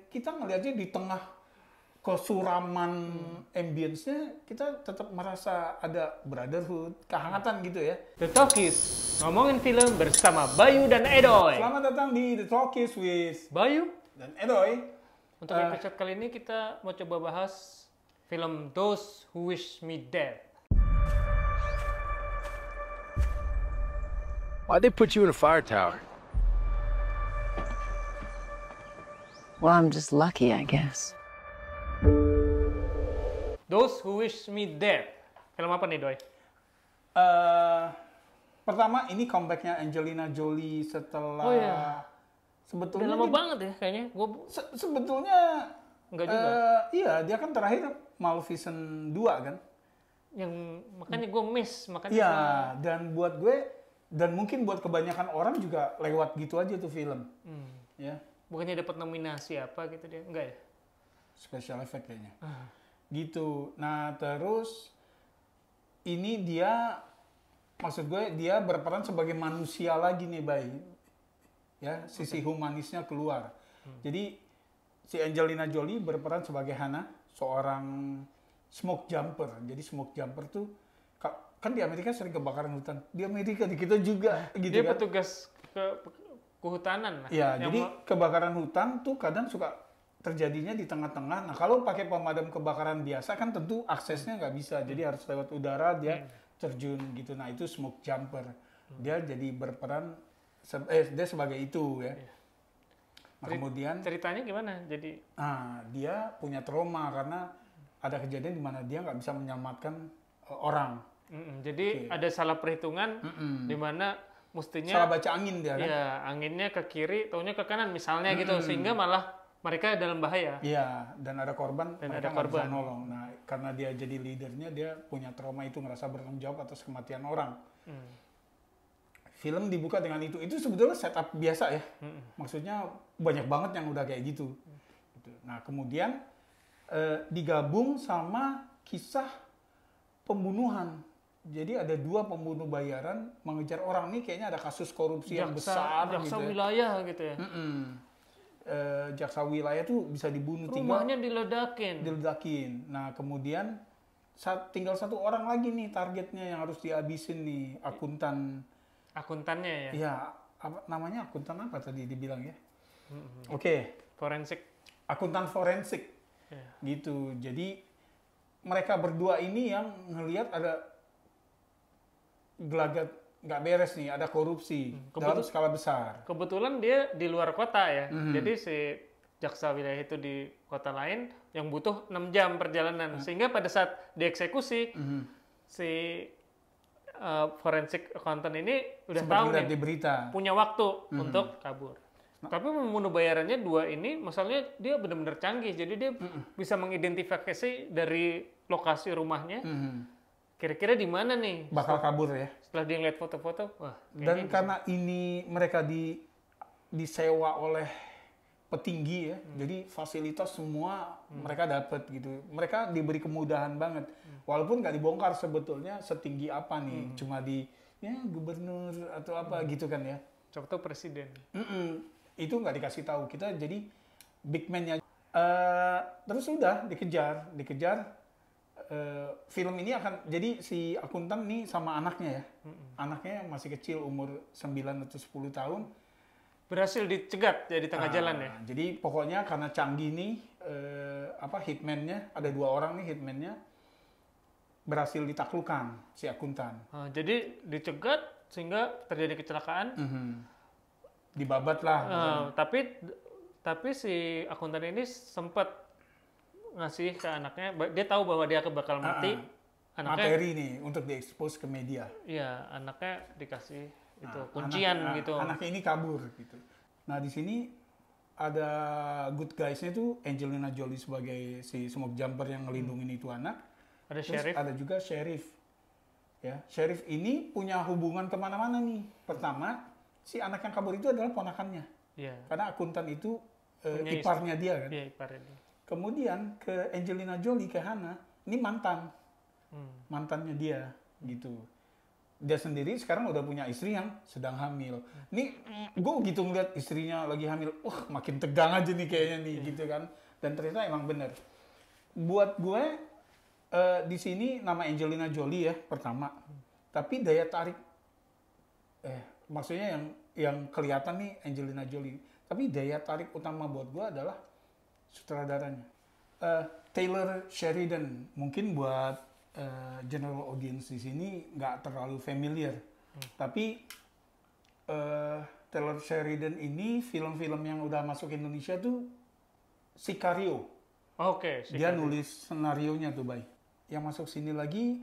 Kita ngelihatnya di tengah kesuraman ambience-nya, kita tetap merasa ada brotherhood, kehangatan gitu ya. The Talkies, ngomongin film bersama Bayu dan Edoy. Selamat datang di The Talkies with Bayu, dan Edoy. untuk episode kali ini kita mau coba bahas film Those Who Wish Me Dead. Why'd they put you in a fire tower? Well, I'm just lucky, I guess. Those Who Wish Me Dead. Film apa nih, Doy? Pertama, ini comeback-nya Angelina Jolie setelah... Oh iya. Sebetulnya Udah lama dia- banget ya kayaknya. sebetulnya Enggak juga. Iya, dia kan terakhir Maleficent 2 kan. Yang makanya gue miss, makanya Iya, gua- dan buat gue dan mungkin buat kebanyakan orang juga lewat gitu aja tuh film. Ya, bukannya dapat nominasi apa gitu dia. Enggak ya? special effect kayaknya. Gitu. Nah, terus ini dia maksud gue dia berperan sebagai manusia lagi nih, Bay. Ya, sisi humanisnya keluar. Jadi si Angelina Jolie berperan sebagai Hannah, seorang smoke jumper. Jadi smoke jumper tuh kan di Amerika sering kebakaran hutan. Di Amerika di kita juga gitu Dia kan. petugas kehutanan lah. Iya, Yang jadi kebakaran hutan tuh kadang suka terjadinya di tengah-tengah. Nah, kalau pakai pemadam kebakaran biasa kan tentu aksesnya nggak bisa. Jadi harus lewat udara dia terjun gitu. Nah, itu smoke jumper. Dia jadi berperan dia sebagai itu ya. Nah, kemudian ceritanya gimana? Jadi dia punya trauma karena ada kejadian di mana dia nggak bisa menyelamatkan orang. jadi ada salah perhitungan di mana mestinya Salah baca angin dia kan. ya anginnya ke kiri, taunya ke kanan misalnya gitu, sehingga malah mereka dalam bahaya. Iya, dan ada korban, Dan mereka ada nggak bisa korban. nolong. Nah, karena dia jadi leadernya, dia punya trauma itu, ngerasa bertanggung jawab atas kematian orang. Film dibuka dengan itu. Itu sebetulnya setup biasa ya. Maksudnya banyak banget yang udah kayak gitu. Gitu. Nah, kemudian digabung sama kisah pembunuhan. Jadi ada dua pembunuh bayaran mengejar orang. Nih kayaknya ada kasus korupsi yang besar jaksa gitu ya. wilayah gitu ya. Jaksa wilayah tuh bisa dibunuh, Rumahnya diledakin. diledakin. Nah, kemudian tinggal satu orang lagi nih targetnya yang harus dihabisin nih, Akuntannya ya. Iya, apa namanya, akuntan apa tadi dibilang ya? Oke, Forensik. akuntan forensik. Iya. Gitu. Jadi mereka berdua ini yang ngelihat ada gelagat nggak beres nih, ada korupsi dalam skala besar. Kebetulan dia di luar kota ya. Jadi si jaksa wilayah itu di kota lain yang butuh 6 jam perjalanan. Sehingga pada saat dieksekusi si forensik accountant ini udah Sempat tahu lihat nih di berita. punya waktu untuk kabur. Tapi pembunuh bayarannya dua ini, masalahnya dia benar-benar canggih. Jadi dia bisa mengidentifikasi dari lokasi rumahnya. Kira-kira di mana nih? Bakal kabur ya. Setelah dia ngeliat foto-foto, wah. Dan karena ini mereka disewa oleh petinggi ya, jadi fasilitas semua mereka dapat gitu. Mereka diberi kemudahan banget, walaupun nggak dibongkar sebetulnya setinggi apa nih, cuma ya gubernur atau apa gitu kan ya. Coba tuh presiden. Itu nggak dikasih tahu kita, jadi big man-nya. Terus udah dikejar. Film ini akan jadi si akuntan nih sama anaknya ya. Anaknya masih kecil, umur 9 atau 10 tahun. Berhasil dicegat ya di tengah jalan ya. Jadi pokoknya karena canggih nih hitman-nya, ada 2 orang nih hitman-nya, berhasil ditaklukkan si akuntan. Jadi dicegat sehingga terjadi kecelakaan. Dibabat lah. Tapi si akuntan ini sempat ngasih ke anaknya, dia tahu bahwa dia bakal mati. Anaknya, materi nih untuk diekspos ke media. iya, anaknya dikasih itu kuncian gitu. Anaknya ini kabur gitu. Nah, di sini ada good guys-nya tuh Angelina Jolie sebagai si smoke jumper yang ngelindungin itu anak. Ada Terus sheriff. ada juga sheriff. Ya, sheriff ini punya hubungan kemana-mana nih. Pertama, si anak yang kabur itu adalah ponakannya. Iya. Karena akuntan itu Punya iparnya dia kan. Iya, iparnya dia. Kemudian ke Angelina Jolie, ke Hannah, ini mantannya dia gitu. dia sendiri sekarang udah punya istri yang sedang hamil. Nih gue gitu ngeliat istrinya lagi hamil, makin tegang aja nih kayaknya nih gitu kan. Dan ternyata emang bener. Buat gue di sini nama Angelina Jolie ya pertama. Tapi daya tarik maksudnya yang kelihatan nih Angelina Jolie. Tapi daya tarik utama buat gue adalah sutradaranya. Taylor Sheridan, mungkin buat general audience di sini nggak terlalu familiar. Tapi Taylor Sheridan ini film-film yang udah masuk Indonesia tuh Sicario. Oke. Dia nulis senarionya tuh, Bay. Yang masuk sini lagi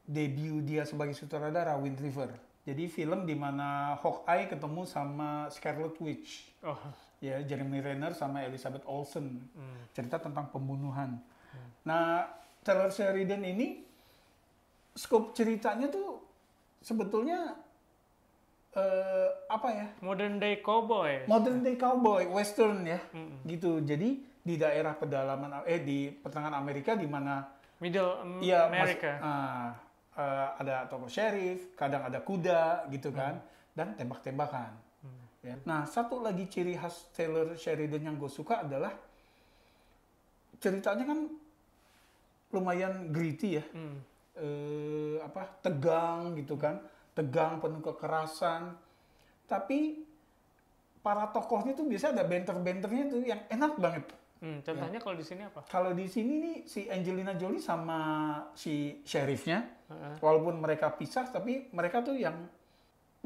debut dia sebagai sutradara, Wind River. Jadi film di mana Hawkeye ketemu sama Scarlet Witch. Oh. Ya, Jeremy Renner sama Elizabeth Olsen. Cerita tentang pembunuhan. Nah, Taylor Sheridan ini skop ceritanya tuh sebetulnya apa ya? Modern day cowboy. Modern day cowboy, western ya. Gitu. Jadi di daerah pedalaman di pertengahan Amerika di mana Middle iya, America. ada tokoh sheriff, kadang ada kuda gitu kan, dan tembak-tembakan. Ya. Nah, satu lagi ciri khas Taylor Sheridan yang gue suka adalah ceritanya kan lumayan gritty ya, tegang gitu kan, tegang penuh kekerasan. Tapi para tokohnya tuh biasa ada banter-banternya tuh yang enak banget. Contohnya kalau di sini apa? Kalau di sini nih si Angelina Jolie sama si sheriffnya, walaupun mereka pisah, tapi mereka tuh yang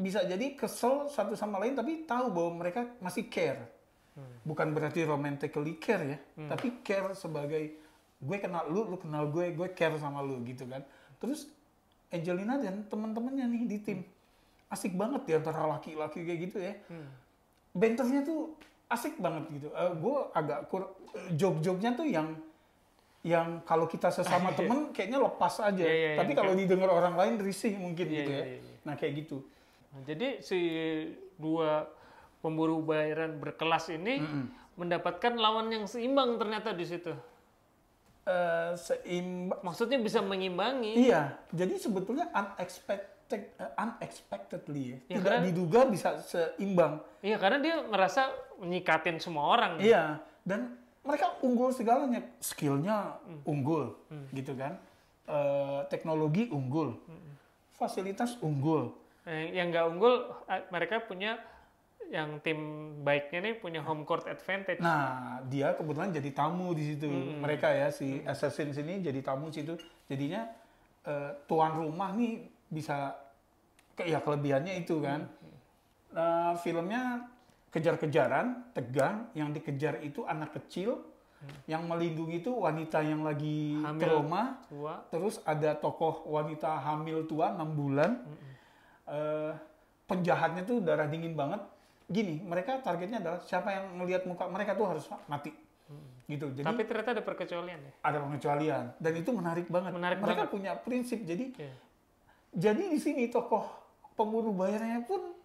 bisa jadi kesel satu sama lain, tapi tahu bahwa mereka masih care. Bukan berarti romantically care ya, tapi care sebagai gue kenal lu kenal gue care sama lu gitu kan. Terus Angelina dan teman-temannya nih di tim asik banget ya antara laki-laki kayak gitu ya. Banternya tuh asik banget gitu. Gue agak joke-joke-nya tuh yang kalau kita sesama temen kayaknya lepas aja. Tapi kalau didengar orang lain risih mungkin gitu ya. Nah kayak gitu. Nah, jadi si dua pemburu bayaran berkelas ini mendapatkan lawan yang seimbang ternyata di situ. Maksudnya bisa mengimbangi. Iya. Jadi sebetulnya unexpectedly ya. Tidak diduga bisa seimbang. Iya, karena dia ngerasa nyikatin semua orang. Iya, dan mereka unggul segalanya. Skillnya unggul, gitu kan. Teknologi unggul. Fasilitas unggul. Yang nggak unggul, mereka punya yang tim baiknya nih punya home court advantage. Nah, dia kebetulan jadi tamu di situ. Mereka ya, si Assassins ini jadi tamu situ. Jadinya tuan rumah nih bisa kelebihannya itu kan. Filmnya kejar-kejaran, tegang, yang dikejar itu anak kecil, yang melindungi itu wanita yang lagi trauma, terus ada tokoh wanita hamil tua 6 bulan. Penjahatnya tuh darah dingin banget. Gini, mereka targetnya adalah siapa yang melihat muka mereka tuh harus mati. Gitu. Jadi, tapi ternyata ada perkecualian ya? Ada pengecualian. Dan itu menarik banget. Mereka punya prinsip. Jadi di sini tokoh pembunuh bayarnya pun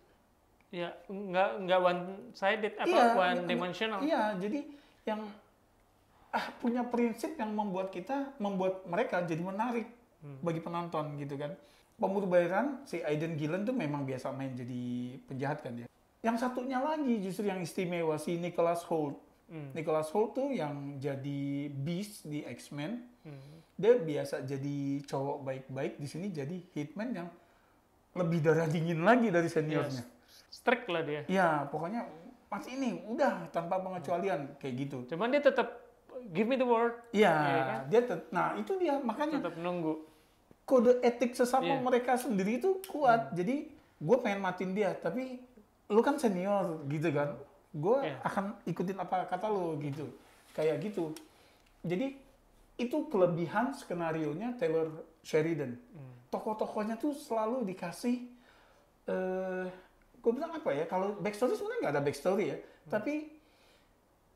ya nggak one sided atau one dimensional. Iya, jadi yang punya prinsip yang membuat mereka jadi menarik bagi penonton gitu kan. Pembunuh bayaran si Aidan Gillen tuh memang biasa main jadi penjahat kan dia. Yang satunya lagi justru yang istimewa si Nicholas Hoult. Nicholas Hoult tuh yang jadi Beast di X-Men. Dia biasa jadi cowok baik-baik, di sini jadi hitman yang lebih darah dingin lagi dari seniornya. Strict lah dia. Ya, pokoknya mati ini udah tanpa pengecualian kayak gitu. Cuman dia tetap give me the word. Iya, kan? Nah itu dia makanya tetap nunggu. Kode etik sesama mereka sendiri itu kuat. Jadi gue pengen matiin dia, tapi lu kan senior gitu kan. Gue akan ikutin apa kata lu gitu. Kayak gitu. Jadi itu kelebihan skenarionya Taylor Sheridan. Tokoh-tokohnya tuh selalu dikasih gue bilang apa ya, kalau backstory sebenarnya nggak ada backstory ya, tapi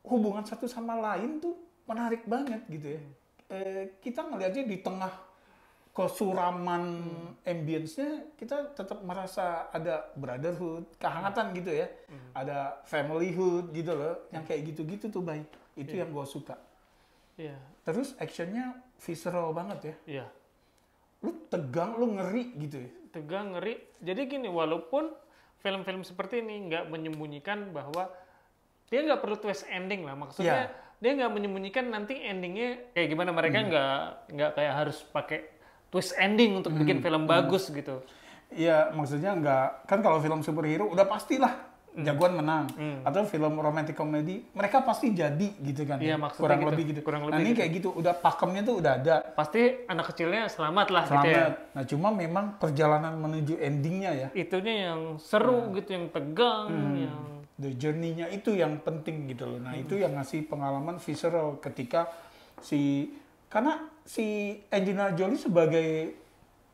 hubungan satu sama lain tuh menarik banget gitu ya. Kita ngelihatnya di tengah kesuraman ambience-nya, kita tetap merasa ada brotherhood, kehangatan gitu ya, ada familyhood gitu loh, yang kayak gitu-gitu tuh baik. Itu yang gue suka. Terus actionnya visceral banget ya. lu tegang, lu ngeri gitu ya. Tegang, ngeri. Jadi gini, walaupun film-film seperti ini nggak menyembunyikan bahwa dia nggak perlu twist ending lah. Maksudnya dia nggak menyembunyikan nanti endingnya kayak gimana. Mereka nggak kayak harus pakai twist ending untuk bikin film bagus gitu. Iya, maksudnya nggak, kan kalau film superhero udah pastilah jagoan menang. Atau film romantic comedy, mereka pasti jadi gitu kan. Iya, maksudnya kurang gitu. lebih gitu. Kurang Nah lebih ini gitu. kayak gitu, udah pakemnya tuh udah ada. Pasti anak kecilnya selamat lah gitu ya. Selamat. Nah cuma memang perjalanan menuju endingnya ya. Itunya yang seru gitu, yang tegang, yang The journey-nya itu yang penting gitu loh. Nah itu yang ngasih pengalaman visceral ketika karena si Angelina Jolie sebagai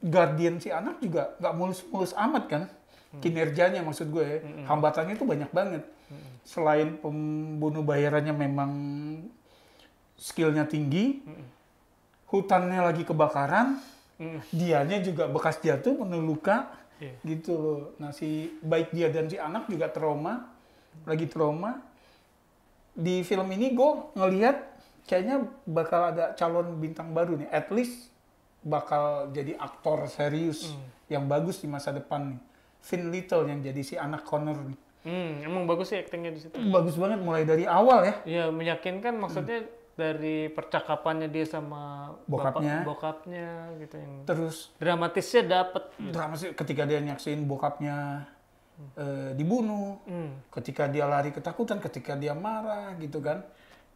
guardian si anak juga nggak mulus-mulus amat kan. Kinerjanya maksud gue, hambatannya itu banyak banget. Selain pembunuh bayarannya memang skillnya tinggi, hutannya lagi kebakaran, dianya juga bekas jatuh, penuh luka, gitu loh. Nah baik dia dan si anak juga lagi trauma. Di film ini gue ngelihat kayaknya bakal ada calon bintang baru nih, at least bakal jadi aktor serius yang bagus di masa depan nih. Finn Little yang jadi si anak Connor nih. emang bagus sih aktingnya di situ. Bagus banget mulai dari awal ya. Iya, meyakinkan maksudnya dari percakapannya dia sama bokapnya gitu, yang Terus dramatisnya dapet. drama sih ketika dia nyaksiin bokapnya dibunuh, ketika dia lari ketakutan, ketika dia marah gitu kan.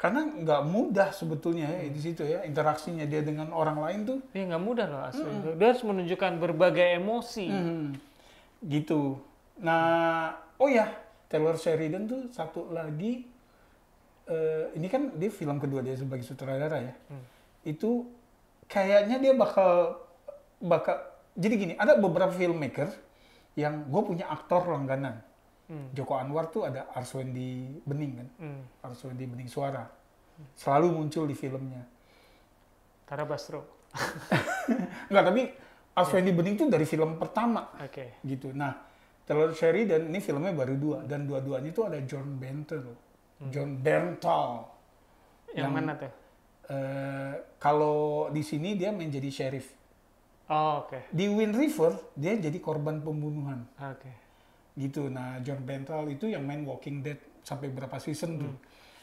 Karena nggak mudah sebetulnya ya di situ ya, interaksinya dia dengan orang lain tuh. Iya, nggak mudah loh asli. Dia harus menunjukkan berbagai emosi. Gitu. Nah, oh ya, Taylor Sheridan tuh satu lagi, ini kan dia film kedua dia sebagai sutradara ya. Itu kayaknya dia bakal, jadi gini, ada beberapa filmmaker yang gue punya aktor langganan. Joko Anwar tuh ada Arswendi Bening kan, Arswendi Bening Suara. Selalu muncul di filmnya. Tara Basro. Enggak, tapi Arswendi Bening tuh dari film pertama. Oke. Gitu. Nah, Taylor Sheridan ini filmnya baru 2 dan dua-duanya itu ada John Bernthal. John Bernthal. Yang mana tuh? Kalau di sini dia menjadi sheriff. Oh, oke. Di Wind River dia jadi korban pembunuhan. Oke. Gitu. Nah, John Bernthal itu yang main Walking Dead sampai berapa season tuh.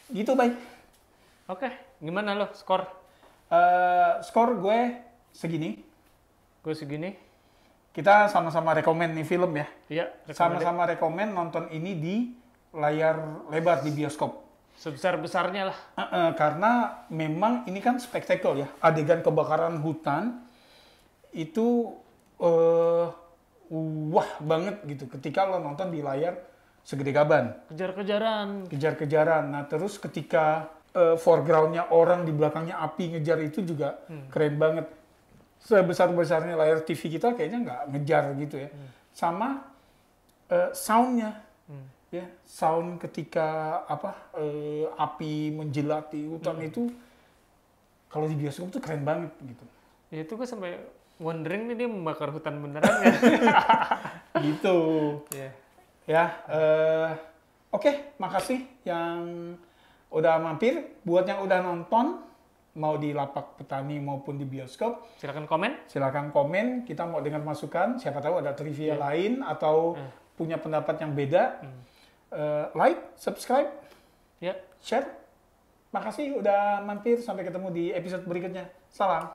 Gitu, baik. Oke, gimana lo skor? Skor gue segini. Gue segini. Kita sama-sama rekomen nih film ya. Iya, Sama-sama rekomen nonton ini di layar lebar di bioskop. sebesar-besarnya lah. Karena memang ini kan spektakel ya. Adegan kebakaran hutan itu wah banget gitu. Ketika lo nonton di layar segede gaban. Kejar-kejaran. Nah terus ketika foreground-nya orang, di belakangnya api ngejar itu juga keren banget. Sebesar-besarnya layar TV kita kayaknya nggak ngejar gitu ya. Sama sound-nya. Ya, sound ketika api menjelati hutan itu kalau di bioskop tuh keren banget gitu. Ya, itu gue sampai wondering nih dia membakar hutan beneran ya. Gitu. Yeah. Ya, oke, makasih yang udah mampir. Buat yang udah nonton, mau di Lapak Petani maupun di bioskop, Silakan komen. silakan komen. Kita mau dengar masukan. Siapa tahu ada trivia lain atau punya pendapat yang beda. Like, subscribe, share. Makasih udah mampir. Sampai ketemu di episode berikutnya. Salam.